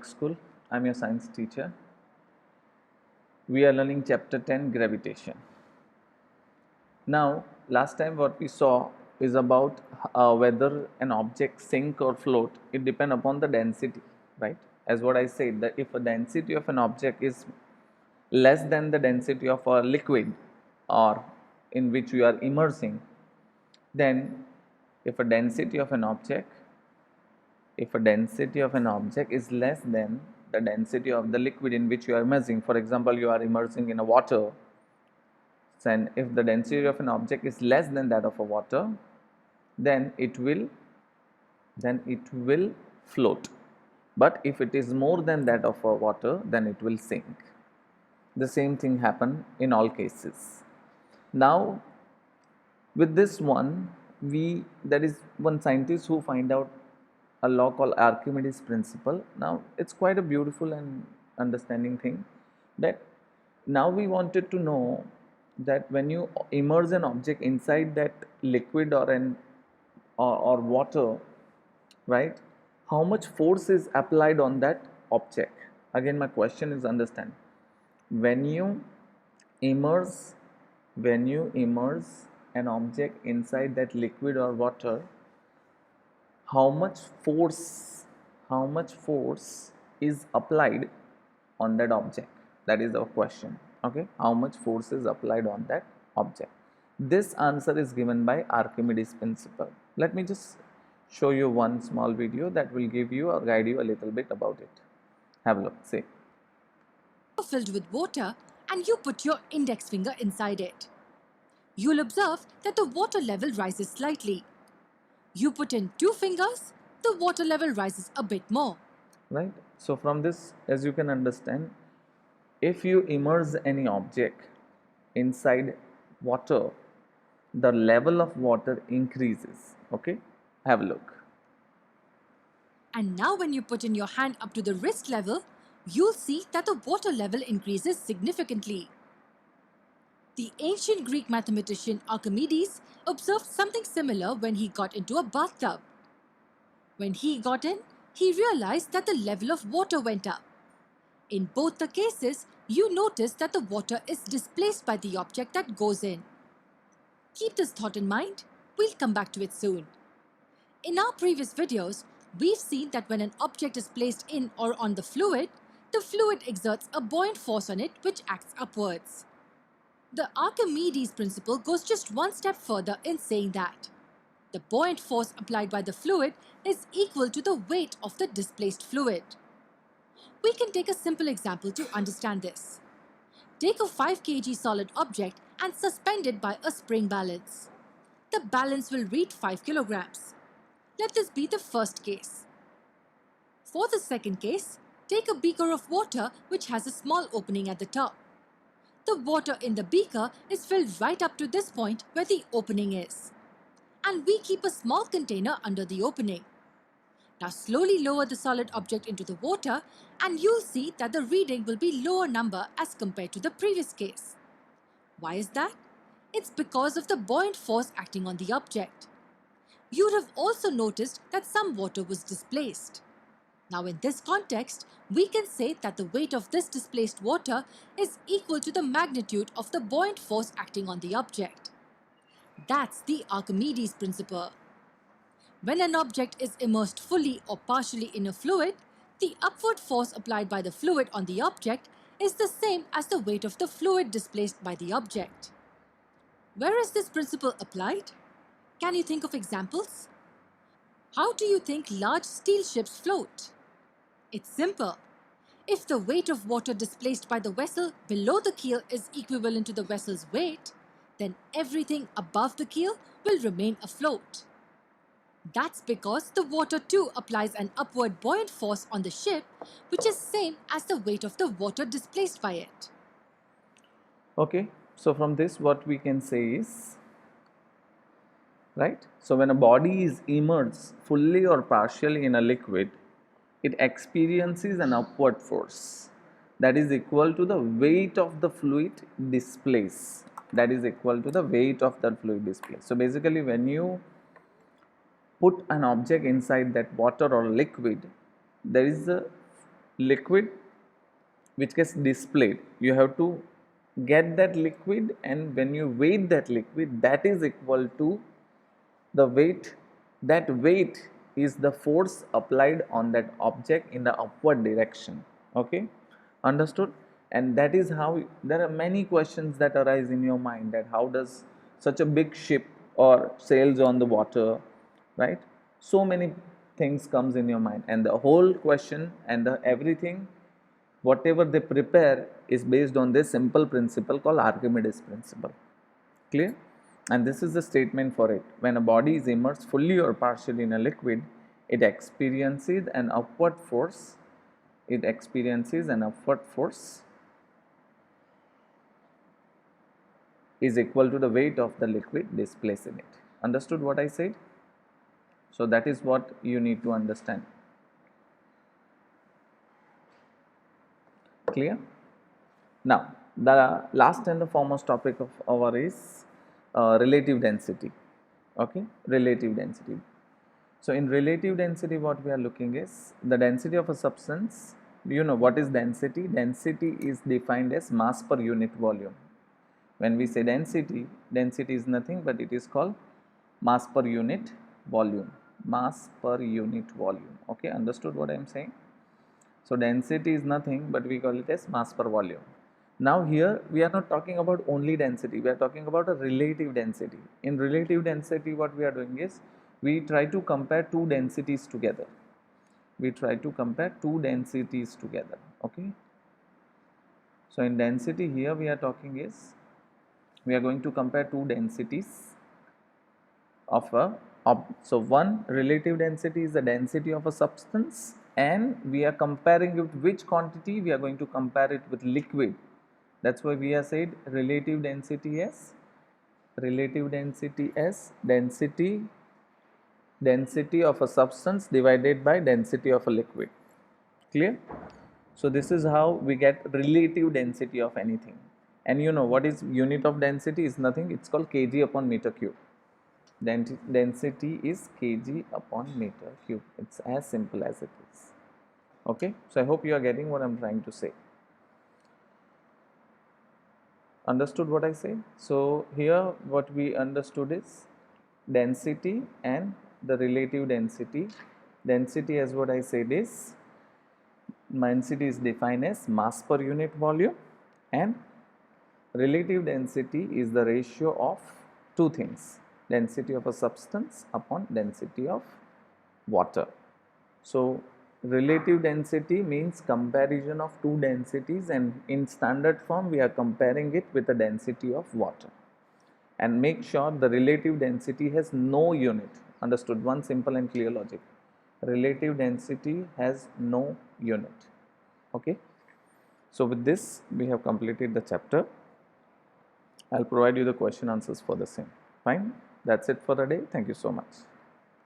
School. I'm your science teacher. We are learning chapter 10 gravitation. Now, last time what we saw is about whether an object sink or float. It depends upon the density, right? As what I said, that if a density of an object is less than the density of a liquid or in which we are immersing, then if a density of an object is less than the density of the liquid in which you are immersing, for example, you are immersing in a water, and if the density of an object is less than that of a water, then it will float. But if it is more than that of a water, then it will sink. The same thing happen in all cases. Now, with this one, there is one scientist who find out a law called Archimedes principle. Now it's quite a beautiful and understanding thing, that now we wanted to know that when you immerse an object inside that liquid or water, right, how much force is applied on that object. Again, my question is, understand, when you immerse an object inside that liquid or water, how much force is applied on that object? That is the question. Okay, how much force is applied on that object? This answer is given by Archimedes principle. Let me just show you one small video that will give you or guide you a little bit about it. Have a look. See. Filled with water and you put your index finger inside it. You'll observe that the water level rises slightly. You put in 2 fingers, the water level rises a bit more. Right? So from this, as you can understand, if you immerse any object inside water, the level of water increases. Okay, have a look. And now when you put in your hand up to the wrist level, you'll see that the water level increases significantly. The ancient Greek mathematician Archimedes observed something similar when he got into a bathtub. When he got in, he realized that the level of water went up. In both the cases, you notice that the water is displaced by the object that goes in. Keep this thought in mind. We'll come back to it soon. In our previous videos, we've seen that when an object is placed in or on the fluid exerts a buoyant force on it which acts upwards. The Archimedes principle goes just one step further in saying that the buoyant force applied by the fluid is equal to the weight of the displaced fluid. We can take a simple example to understand this. Take a 5 kg solid object and suspend it by a spring balance. The balance will read 5 kilograms. Let this be the first case. For the second case, take a beaker of water which has a small opening at the top. The water in the beaker is filled right up to this point where the opening is. And we keep a small container under the opening. Now slowly lower the solid object into the water and you'll see that the reading will be lower number as compared to the previous case. Why is that? It's because of the buoyant force acting on the object. You'd have also noticed that some water was displaced. Now in this context, we can say that the weight of this displaced water is equal to the magnitude of the buoyant force acting on the object. That's the Archimedes principle. When an object is immersed fully or partially in a fluid, the upward force applied by the fluid on the object is the same as the weight of the fluid displaced by the object. Where is this principle applied? Can you think of examples? How do you think large steel ships float? It's simple. If the weight of water displaced by the vessel below the keel is equivalent to the vessel's weight, then everything above the keel will remain afloat. That's because the water too applies an upward buoyant force on the ship, which is same as the weight of the water displaced by it. Okay, so from this what we can say is, right, so when a body is immersed fully or partially in a liquid, it experiences an upward force that is equal to the weight of the fluid displaced. So basically, when you put an object inside that water or liquid, there is a liquid which gets displayed. You have to get that liquid, and when you weigh that liquid, that is equal to the weight. That weight is the force applied on that object in the upward direction. Okay, understood? And that is how there are many questions that arise in your mind, that how does such a big ship or sails on the water, right? So many things comes in your mind, and the whole question and the everything whatever they prepare is based on this simple principle called Archimedes principle. Clear? And this is the statement for it. When a body is immersed fully or partially in a liquid, it experiences an upward force. It experiences an upward force is equal to the weight of the liquid displaced in it. Understood what I said? So that is what you need to understand. Clear? Now, the last and the foremost topic of our is relative density. Okay, relative density. So, in relative density, what we are looking is the density of a substance. Do you know what is density? Density is defined as mass per unit volume. When we say density, density is nothing but it is called mass per unit volume. Mass per unit volume. Okay, understood what I am saying? So, density is nothing but we call it as mass per volume. Now, here we are not talking about only density, we are talking about a relative density. In relative density, what we are doing is we try to compare two densities together. We try to compare two densities together. Okay. So, in density, here we are talking is we are going to compare two densities of a so one relative density is the density of a substance, and we are comparing it with which quantity? We are going to compare it with liquid. That's why we have said relative density as density of a substance divided by density of a liquid. Clear? So this is how we get relative density of anything. And you know what is unit of density is nothing, it's called kg upon meter cube. Density is kg upon meter cube. It's as simple as it is. Okay, so I hope you are getting what I'm trying to say. Understood what I say? So here what we understood is density and the relative density. Density, as what I said, is density is defined as mass per unit volume, and relative density is the ratio of two things, density of a substance upon density of water. So, relative density means comparison of two densities, and in standard form we are comparing it with the density of water. And make sure the relative density has no unit. Understood? One simple and clear logic. Relative density has no unit. Okay. So, with this we have completed the chapter. I will provide you the question answers for the same. Fine. That's it for the day. Thank you so much.